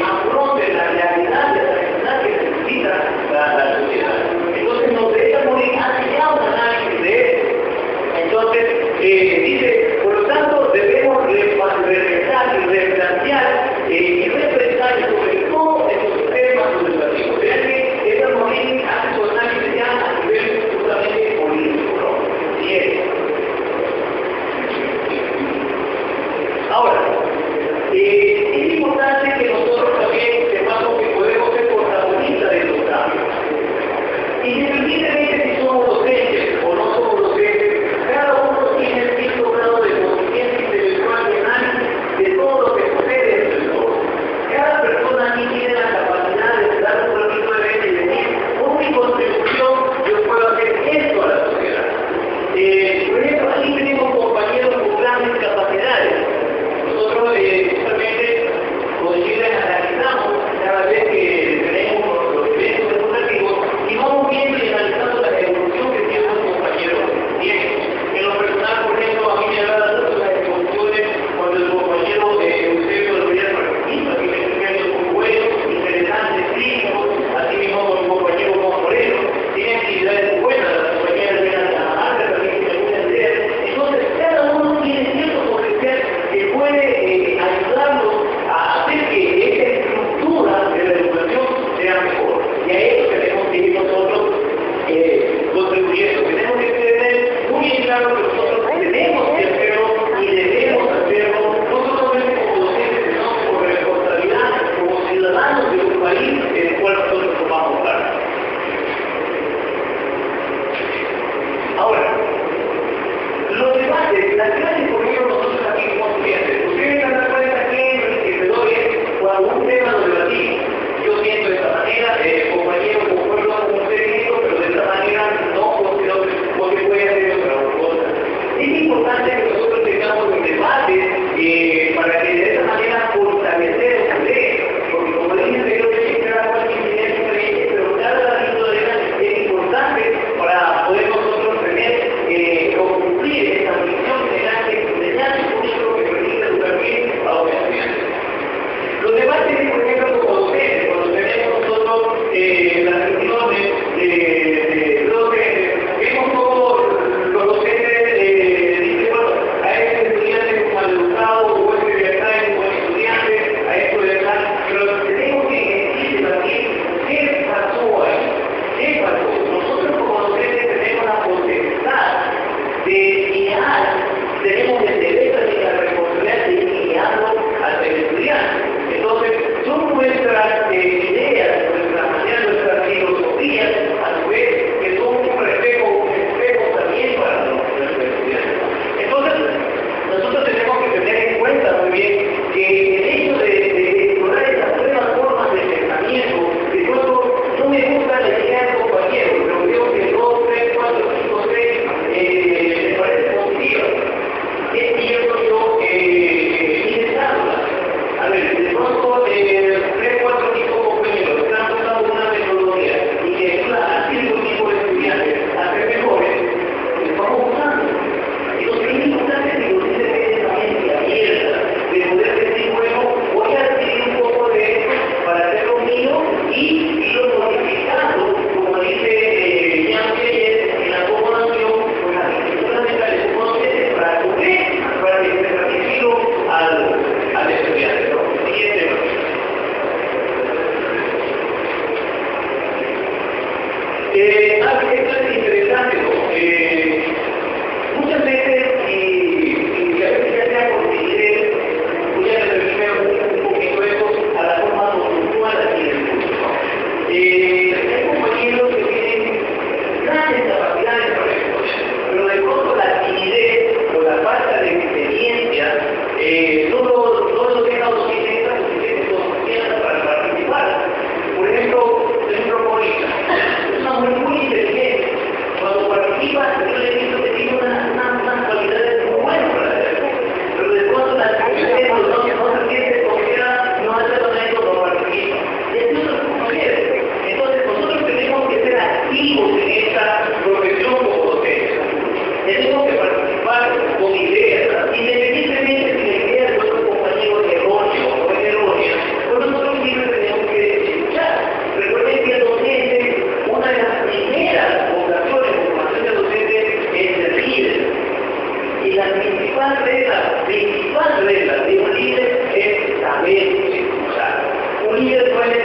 afronten la realidad de la necesidad que necesita la sociedad. Entonces nos deja morir hace ya un análisis de eso. Entonces, dice, por lo tanto, debemos repensar y replantear y repensar sobre todo estos temas educativos. Vean que esta morir hace su análisis ya a nivel justamente político, ¿no? Y es. Ahora, es importante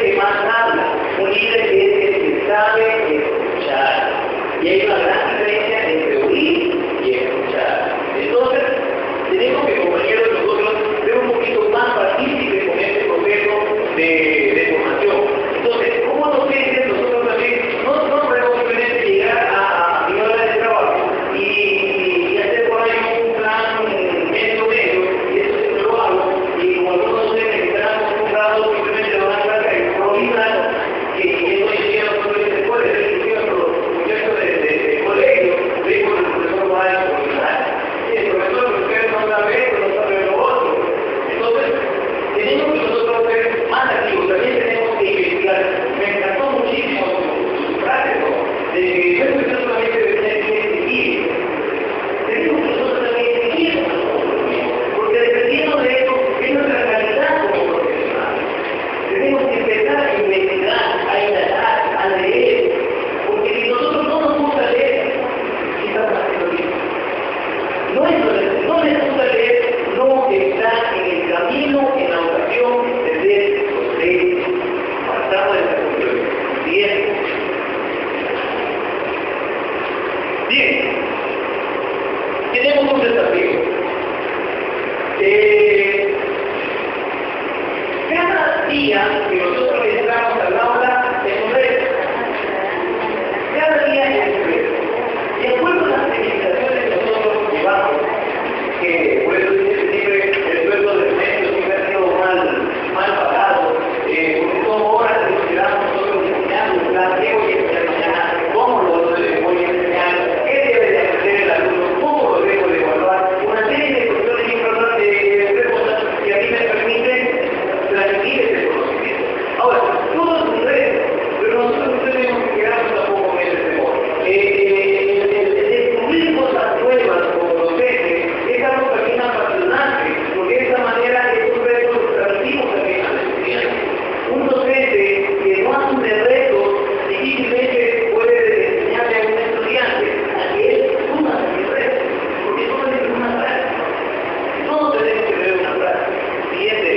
que más habla, un líder que es el que sabe escuchar. Y hay una gran diferencia entre oír y escuchar. Entonces, tenemos que, compañeros, nosotros ser un poquito más partícipes con este proceso de formación. Entonces, ¿cómo docentes nosotros también no podemos simplemente llegar a mi hora de trabajo y hacer por ahí un plan medio, y eso siempre lo hago, y como algunos docentes que están acostumbrados simplemente lo van a tratar y improvisar, que eso ya no se puede ser inclusive por los muchachos de colegio, vemos que el profesor va a improvisar. Y el profesor, que ustedes no saben esto, no saben lo otro. Entonces, tenemos que nosotros ser más activos, también tenemos que investigar. Me encantó muchísimo su frase, ¿no? De que no es que solamente debería exigir. Tenemos que nosotros también exigir, porque dependiendo de eso, es nuestra calidad como profesionales. Tenemos que empezar a investigar, a indagar, a leer, porque si nosotros no nos gusta leer, ¿qué estamos haciendo bien? No les gusta leer, no está en el camino, en la ocasión de ser docente. Pasamos de esta conclusión. Bien. Bien. Tenemos un desafío. Cada día que nosotros entramos al aula es un reto. Cada día es un reto. De acuerdo a las limitaciones que nosotros llevamos, que por eso dice siempre el sueldo del medio siempre ha sido mal pagado, porque son horas que nos quedamos nosotros enseñando un plan de hoy en la mañana, cómo lo voy a enseñar, qué debe de aprender el alumno, cómo lo debo de evaluar, una serie de cuestiones importantes de cosas que a mí me permiten transmitir ese conocimiento. Ahora, todo es un reto, pero nosotros tenemos que quedarnos tampoco en ese temor. Descubrir cosas nuevas como docentes es algo también apasionante, porque de esa manera esos retos los transmitimos también a los estudiantes. Un docente que no asume retos difícilmente puede enseñarle a un estudiante a que él asuma el reto, porque todo es una práctica. Todos tenemos que ver una práctica. Siguiente.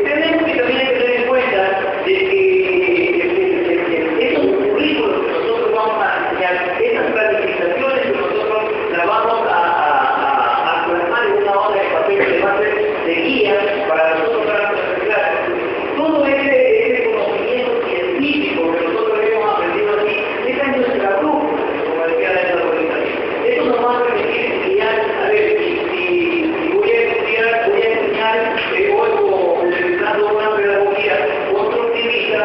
Tenemos que también tener en cuenta de que esos currículos que nosotros vamos a enseñar, esas planificaciones que nosotros las vamos a plasmar en una hoja de papel que va a ser de guía para nosotros para nuestras clases. Todo ese conocimiento científico que nosotros hemos aprendido aquí, esa es nuestra brújula, como decía la organización. Eso nos va a permitir guiar, a ver, si voy a estudiar, voy a enseñar o utilizando una pedagogía constructivista,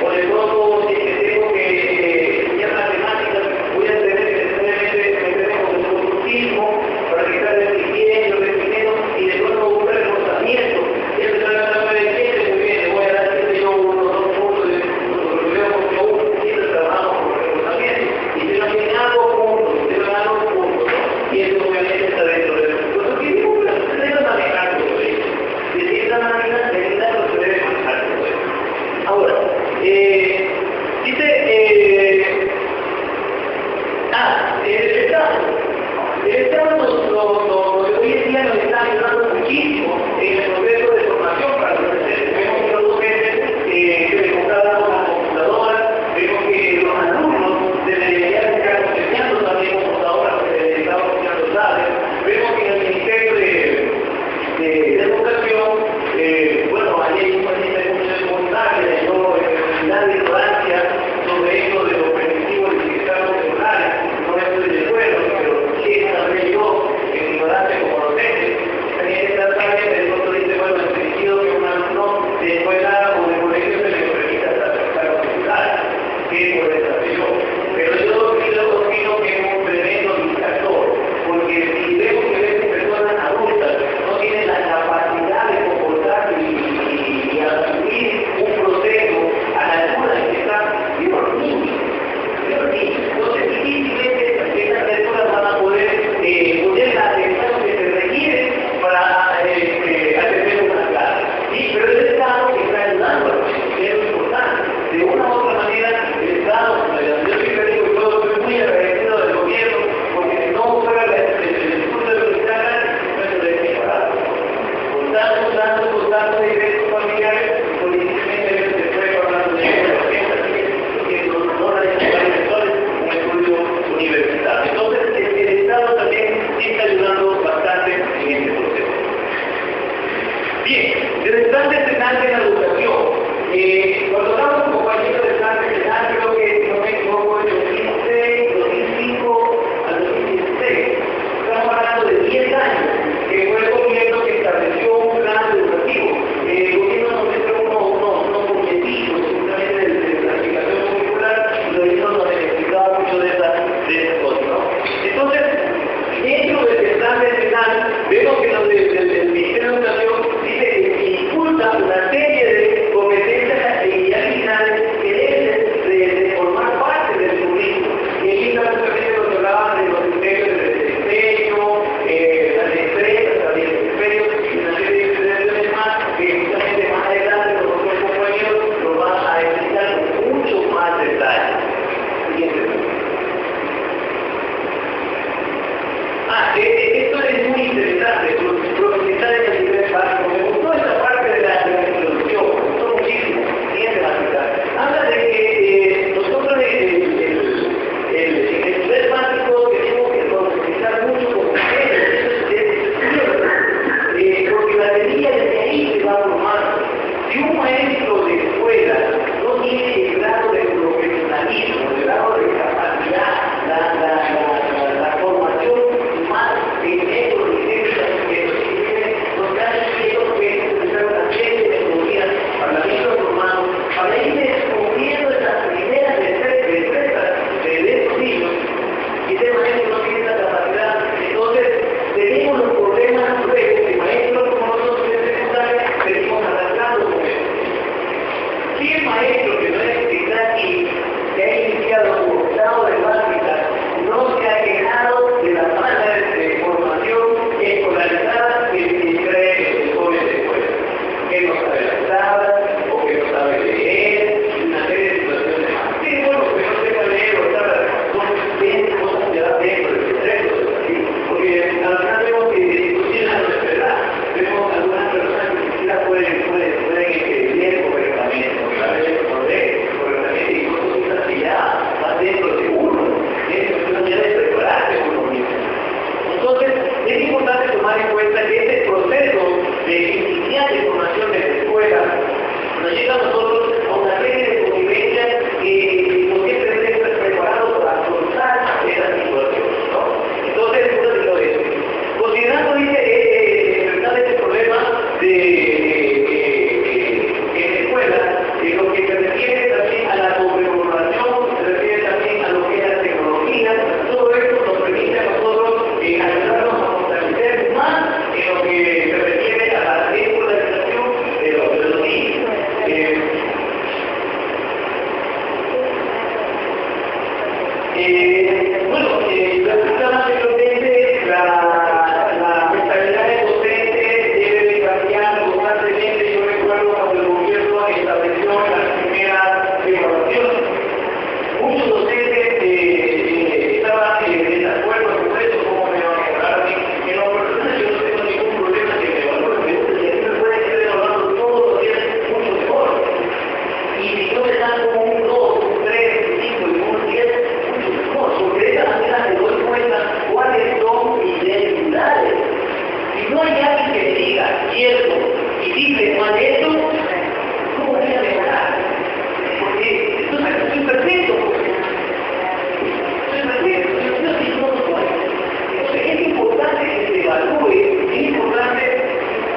o de pronto si tengo que enseñar matemáticas, voy a tener que meterme con el constructivismo para que estar repitiendo, y de pronto buscar el rozamiento. Y empezar a hablar de gente, muy bien, le voy a dar yo unos 2 puntos de problema porque uno siempre trabajamos con el rozamiento. Y si no tiene algo puntos, tiene algo puntos, y eso obviamente está dentro del constructivismo, pero se debe manejar todo eso. De cierta manera, de verdad no se debe manejar todo eso. Ahora, dice, el Estado hoy en día nos está ayudando muchísimo en el proceso de formación para los docentes. Vemos que los docentes que les compraron las computadoras, vemos que los alumnos deberían estar enseñando también computadoras porque les estamos enseñando saben. Vemos que en el Ministerio de Educación, bueno, allí hay un paciente de muchas voluntarias, yo en la ignorancia sobre esto de los permisivos de utilizar los celulares, no estoy de acuerdo, pero sí también yo, en ignorancia como docente, tenía que tratar de pronto dice, bueno, el permitido que una plan decenal de la educación. Cuando hablamos con compañeros del plan decenal, creo que no me equivoco, de 2006, 2005 al 2016. Estamos hablando de 10 años, que fue el gobierno que estableció un plan educativo. El gobierno nos dio unos objetivo, simplemente de planificación curricular, y lo hizo, nos necesitaba mucho de esas cosas, ¿no? Entonces, dentro del plan decenal, vemos que el Ministerio de Educación dice que impulsa una serie de competencias y habilidades que deben de formar parte del currículo. Y aquí está justamente lo que hablaban de los criterios de desempeño, las empresas, también desempeños, y una serie de criterios más que justamente más adelante los otros compañeros nos van a explicar con mucho más detalle. Siguiente. Esto es muy interesante, profundizar en el nivel básico. Me gustó esta parte de la introducción, me gustó muchísimo. Siguiente básica. Habla de que nosotros en el nivel básico tenemos que profundizar mucho con ustedes, porque la teoría desde ahí se va formando. Si un maestro de escuela no tiene el grado de profesionalismo, el grado de capacidad, la formación más de métodos y técnicas que nos dan miedo que empezar una serie de metodologías para ir formando, para ir descubriendo esas primeras destrezas de esos niños, y ese maestro no tiene esa capacidad. Entonces tenemos los problemas luego que maestros como nosotros en secundaria venimos arrastrando con eso. Si el maestro que no es que está aquí, que ha iniciado su grado de básica, no se ha quejado de la falta de formación escolarizada que trae los jóvenes de escuela, que no sabe las tablas o que no sabe leer, y una serie de situaciones más. Sí, bueno, que no sepa leer o tablas, son 20 cosas que da dentro del secreto, porque al final vemos que inclusive en la universidad vemos algunas personas que ni siquiera pueden leer correctamente, no saben leer correctamente, y son cosas que ya van dentro de uno, ya de prepararse uno mismo. Entonces, es importante tomar en cuenta que este proceso de iniciar de formación de la escuela nos lleva a nosotros a una serie de convivencias que no siempre deben estar preparados para afrontar esa situación, ¿no? Entonces, eso es lo de eso. Considerando, dice, enfrentar este problema en la escuela, lo que se refiere también a la sobrepoblación, se refiere también a lo que es la tecnología, todo esto nos permite a nosotros ayudarnos a fortalecer más en lo que se refiere a la escolarización de los niños. Bueno, resulta más evidente la mentalidad del docente debe de cambiar constantemente. Yo recuerdo cuando el gobierno estableció las primeras evaluaciones. Muchos docentes estaban en desacuerdo con eso, cómo me van a evaluar a mí. En lo personal yo no tengo ningún problema que me evalúen, pero si a mí me pueden estar evaluando todos los días, mucho mejor. Y si no me dan como un 2, un 3, un 5 y un 10, mucho mejor, porque de esa manera me doy cuenta cuáles son mis debilidades. Si no hay alguien que me diga cierto y dice cuál es esto, ¿cómo voy a mejorar? Porque entonces soy perfecto. Soy perfecto, yo sí no lo soy. Entonces es importante que se evalúe, es importante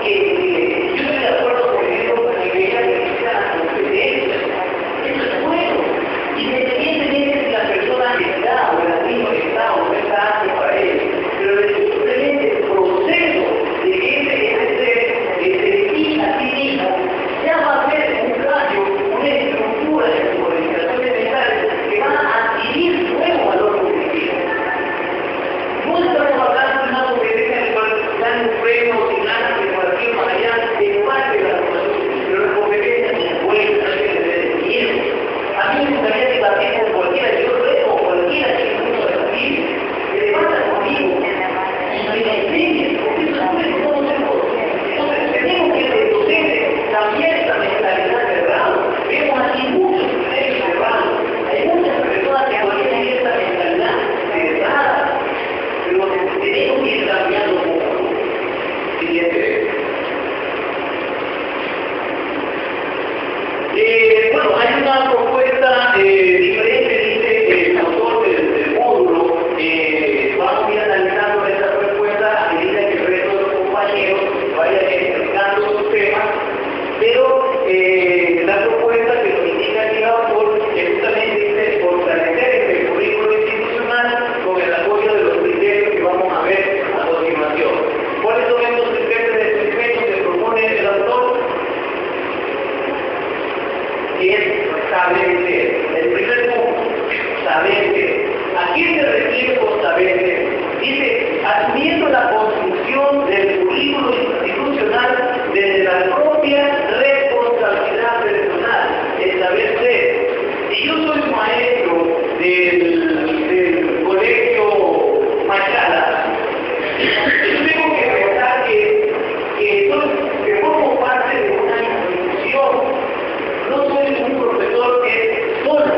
que yo estoy de acuerdo con eso, que ella necesita las competencias. Eso es bueno. Independientemente de si la persona está o el niño está o no está apto para ello. Pero simplemente el proceso de que se define a sí mismo Bueno, hay una propuesta diferente, dice el autor del módulo. Vamos a ir analizando esta propuesta a medida que el resto de los compañeros vayan explicando sus temas, pero la propuesta que nos indica aquí el autor es justamente dice fortalecer el currículo institucional con el apoyo de los criterios que vamos a ver a continuación. ¿Cuáles son estos criterios de desempeño que propone el autor? Es saber ser. El primer punto, saber ser. ¿A qué se refiere con saber ser? Dice, asumiendo la construcción del currículo institucional desde la propia responsabilidad personal, el saber ser. Si yo soy maestro del colegio Machala, yo tengo que pensar que formo parte de una institución. No soy un profesor que es solo.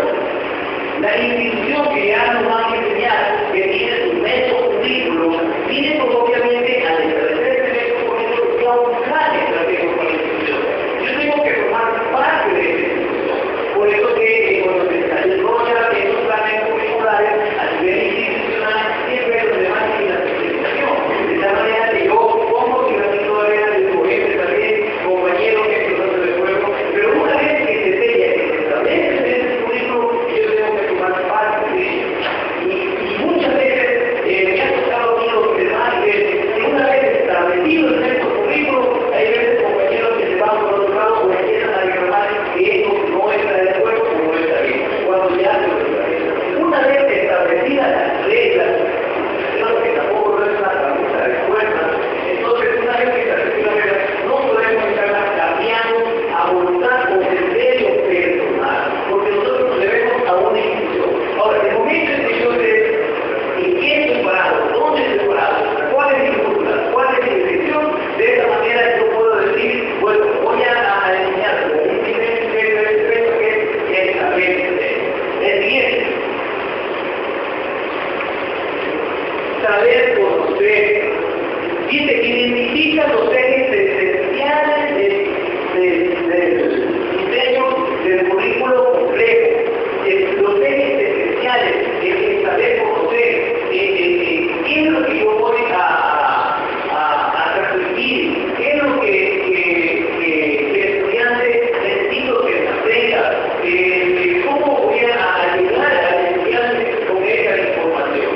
La institución que ya nos va a enseñar, que tiene su método currículo, tiene obviamente al establecer ese método currículo ya un plan estratégico para la institución. Yo tengo que formar parte de esa institución. Por eso que cuando se desarrolla esos planes curriculares a nivel institucional, siempre es donde más tiene la especialización. De tal manera que yo pongo mi granito de arena de corriente también, compañeros que son de juego, pero una vez que se sella, que se establece ese currículo, yo tengo que formar parte de ello. Y muchas veces me ha tocado a mí observar que una vez establecido el método currículo, hay veces compañeros que se van por otro lado o empiezan a reclamar que eso no está de acuerdo o no está bien, cuando ya se lo establece. Una vez establecidas las reglas, creo que tampoco no es una pregunta de fuerza, entonces una vez que establecidas las reglas, no podemos estarlas cambiando a voluntad o criterio personal, porque nosotros nos debemos a una institución. Ahora, el momento en que yo sé en qué estoy parado, dónde estoy parado, cuál es mi cultura, cuál es mi dirección, de esa manera yo puedo decir, bueno, voy a enseñar como un primer criterio de respeto que es el saber ser. El siguiente, saber conocer. Dice que identifica los ejes esenciales del diseño del currículo complejo. Los ejes esenciales es saber conocer qué es lo que yo voy a transmitir, qué es lo que el estudiante necesito que aprenda, cómo voy a ayudar al estudiante con esa información.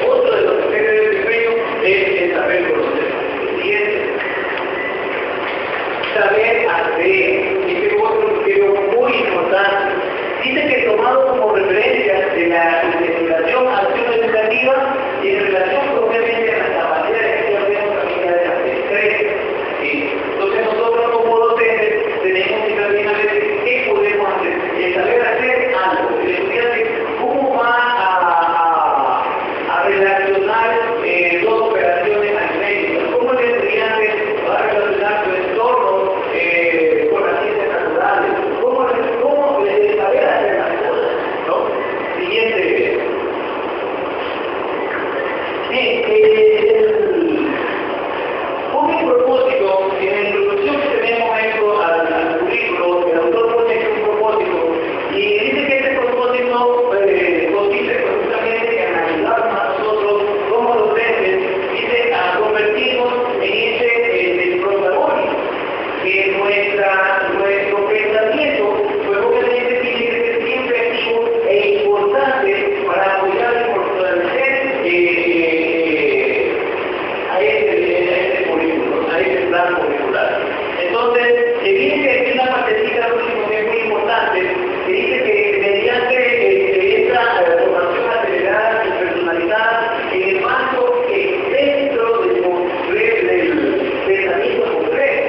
Otro de los criterios de desempeño es el saber conocer. Siguiente. Saber hacer. Este es otro criterio muy importante. Dice que tomado como referencia de la investigación acción educativa y en relación propiamente a la capacidad de que hacemos también de las estrés. ¿Sí? Entonces nosotros como docentes tenemos que también a ver qué podemos hacer. El saber hacer algo. El estudiante, ¿cómo va a relacionar dos operaciones aritméticas? ¿Cómo el estudiante va a relacionar su entorno con las ciencias naturales? ¿Cómo el saber hacer las cosas? ¿No? Siguiente. Con el propósito, en la introducción que tenemos hecho al currículo, el autor pone un propósito y dice que este propósito consiste precisamente en ayudarnos a nosotros como docentes, dice, a convertirnos en ese protagonista, que nuestro pensamiento, pues obviamente tiene que ser siempre activo e importante para apoyar y fortalecer a este currículo, a este plan curricular. Entonces, se dice aquí una partecita última que es muy importante, que dice que mediante esta formación acelerada y personalizada en el marco dentro del pensamiento concreto.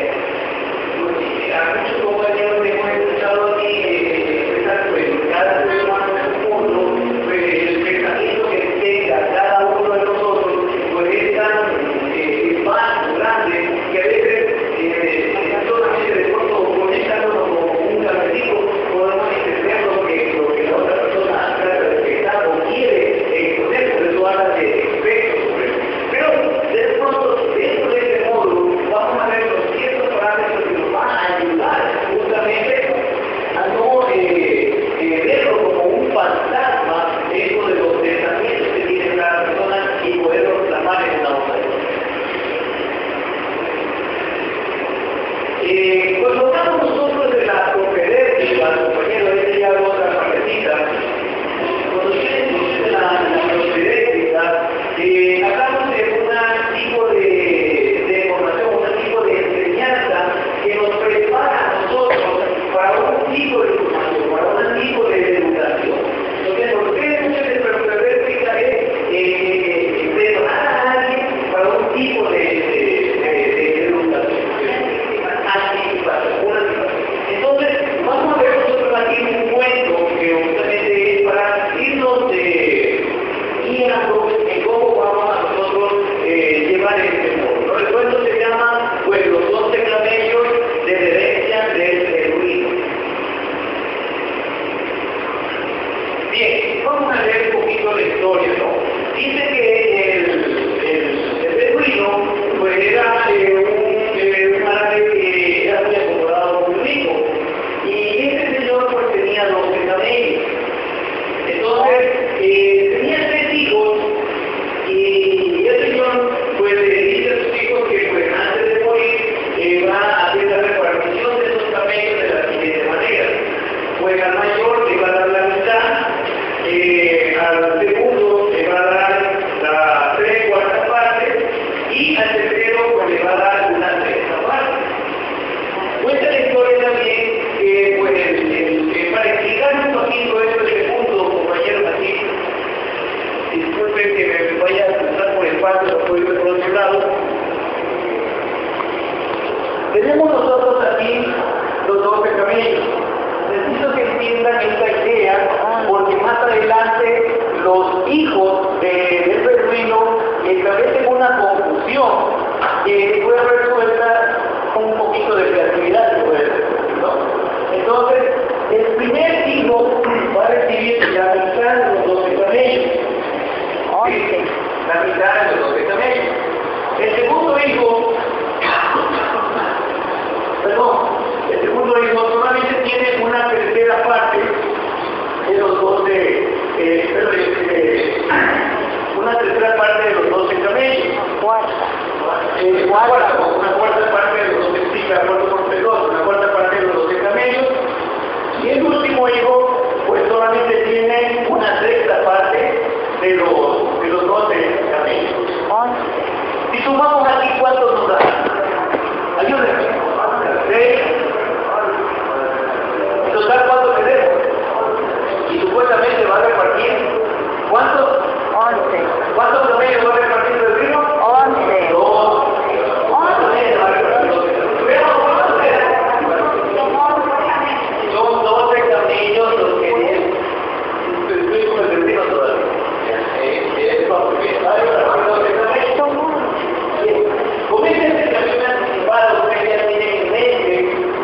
A muchos compañeros me hemos Colocamos nosotros de la propedéutica, compañero, este ya hago otra partecita. Cuando ustedes de la propedéutica, hablamos de un tipo de formación, un tipo de enseñanza que nos prepara a nosotros para un tipo de formación, para un tipo de educación. Entonces, ¿por qué muchas de la propedéutica es preparar a alguien para un tipo de educación? Entonces, vamos a ver nosotros aquí un cuento que justamente es para irnos guiando en cómo vamos a nosotros llevar este mundo. El cuento se llama, pues, los 12 camellos de la herencia del beduino. Bien, vamos a leer un poquito la historia, ¿no? Dice que el beduino, pues, era un árabe que era muy acomodado, muy rico. Y este señor pues tenía 12 camellos. Entonces, tenía 3 hijos y el señor pues le dice a sus hijos que pues antes de morir va a hacer la repartición de esos camellos de la siguiente manera. Pues al mayor le va a dar la mitad, al segundo le va a dar la 3/4 parte y al tercero pues le va a dar una 3/4 parte. Cuenta la historia también que, pues, para explicar un poquito esto de este punto, compañeros, aquí, disculpen que me vaya a cruzar por el patio, no puedo ir por otro lado. Tenemos nosotros aquí los 12 camellos. Necesito que entiendan esta idea, porque más adelante los hijos del beduino establecen una confusión que fue resuelta con un poquito de creatividad, se puede decir, ¿no? Entonces, el primer hijo va a recibir la mitad de los 12 camellos. ¿Sí? La mitad de los 12 camellos. El segundo hijo, solamente tiene una tercera parte de los 12, una tercera parte de los 12 camellos. Una cuarta parte de los 12, sí, una cuarta parte de los 12 camellos. Y el último hijo, pues solamente tiene una sexta parte de los 12 camellos. Si sumamos aquí, ¿cuántos nos da? Ayúdenme. 6. En total, ¿cuánto tenemos? Y supuestamente va a repartir, ¿cuántos? 11. ¿Cuántos camellos va a repartir el vino? 11. 2. ¿Cuántos camellos va a repartir? Son 12 camellos los que tienen. Estoy con el vecino todavía. Con esta explicación anticipada, ustedes ya tienen en mente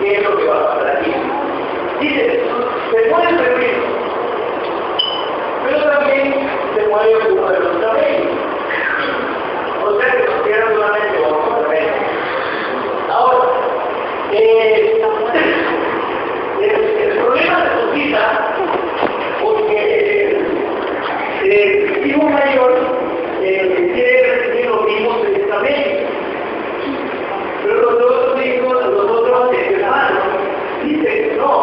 qué es lo que va a pasar aquí. Dice, se muere el pepino, pero también se muere uno de los camellos. O sea que nos quedan solamente 11 camellos. Ahora, el problema se suscita porque el hijo mayor quiere recibir los mismos 3 camellos. Pero los otros hijos, los otros hermanos, dicen no,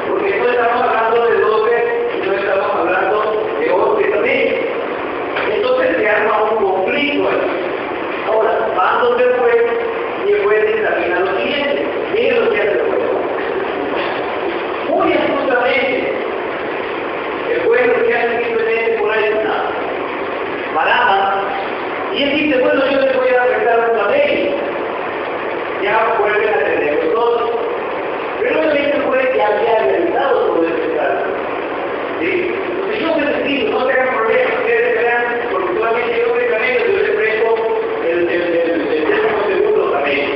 porque no estamos hablando de 12 y no estamos hablando de 11 camellos. Entonces se arma un conflicto ahí. Ahora, años después, y el juez examina lo siguiente. Miren lo que hace el juez. Muy astutamente, el juez lo que hace simplemente por ahí una marama, y él dice, bueno, yo les voy a afectar un camello. Ya vuelven a tener los dos. Pero obviamente el juez ya había realizado todo este caso. ¿Sí? Si yo me decido, no tengan problemas, ustedes verán, porque solamente yo de camello, yo les presto el 12º camello.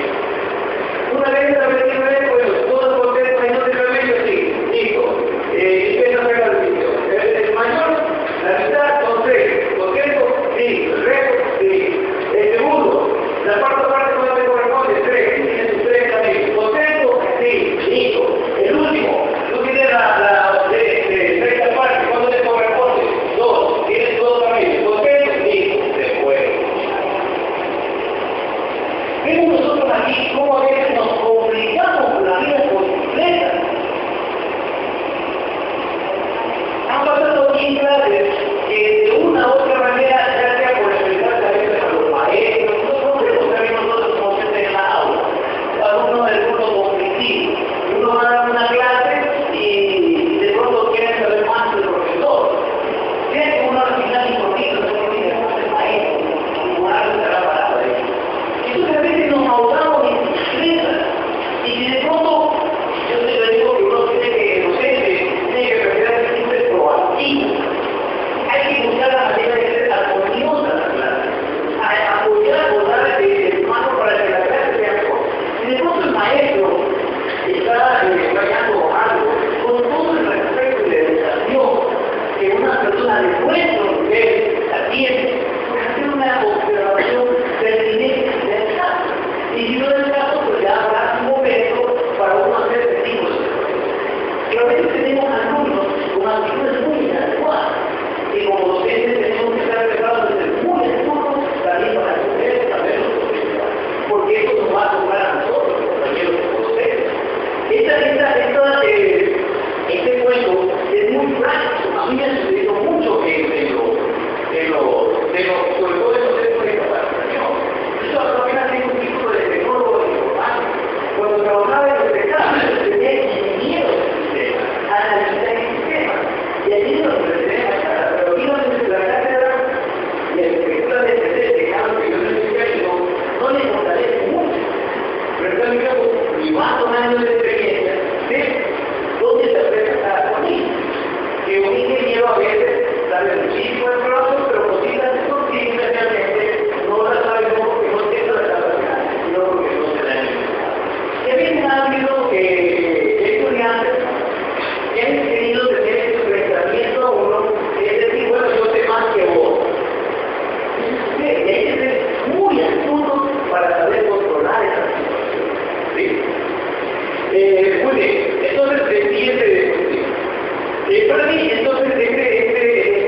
Una vez la vez, bueno, todos contentos, hay 12 camellos, sí, listo. ¿Y qué no se haga el sitio? El mayor, la mitad son 3, ¿contento? Sí, el resto, sí. El segundo, la cuarta parte no te corresponde, 3, tiene sus 3 camellos. ¿Contento? Sí, listo. El último, tú tienes la sexta parte, ¿cuánto te corresponde? 2, tienes 2 camellos. ¿Contento? Listo, de acuerdo. Vemos nosotros aquí cómo a veces nos sí, uno va a dar una clase y de pronto quieren saber más del profesor. Tiene que uno al final improviso, no tiene que ser maestro, como algo estará parado ahí. Entonces a veces nos ahogamos en bicicletas y si de pronto, yo te digo que uno tiene que, docente, tiene que aprender a ser siempre proactivo. Hay que buscar la manera de ser armoniosa la clase, a apoyar a votar mano para que la clase sea mejor. Si de pronto el maestro está fallando algo, con todo el respeto y la educación que una persona de nuestro nivel la tiene, pues hacer una observación pertinente del caso. Y si no es el caso, pues ya habrá un momento para uno hacer testigos. Pero a veces tenemos alumnos con actitudes muy inadecuadas. Y como docentes tenemos que estar preparados desde muy astutos también para poder saberlo, porque eso nos va a tomar a nosotros, compañeros de ustedes. Este cuento es muy práctico. A mí me ha sucedido mucho sobre todo en los centros de capacitación. Eso apenas tengo un título de tecnólogo de informática. Cuando trabajaba en los sistemas, tenía ingenieros de sistemas, analistas de sistemas. Y allí nos ofrecían a cara, pero iban desde la cátedra y la escritura de que cada que yo necesito no les fortalece mucho. Pero en cambio, y más o menos de experiencia, ¿sí? ¿Dónde se aprende a estar con ellos? Que un ingeniero a veces sabe muchísimo el proceso, pero cositas de esto sí, especialmente, no las sabe no porque no tiene la capacidad, sino porque no se la han inventado. Y a veces ha habido estudiantes que han querido tener ese pensamiento a uno, es decir, bueno, yo sé más que vos. Y hay que ser muy astuto para saber controlar esa situación. ¿Sí? Muy bien, entonces, siguiente. Para mí, entonces, este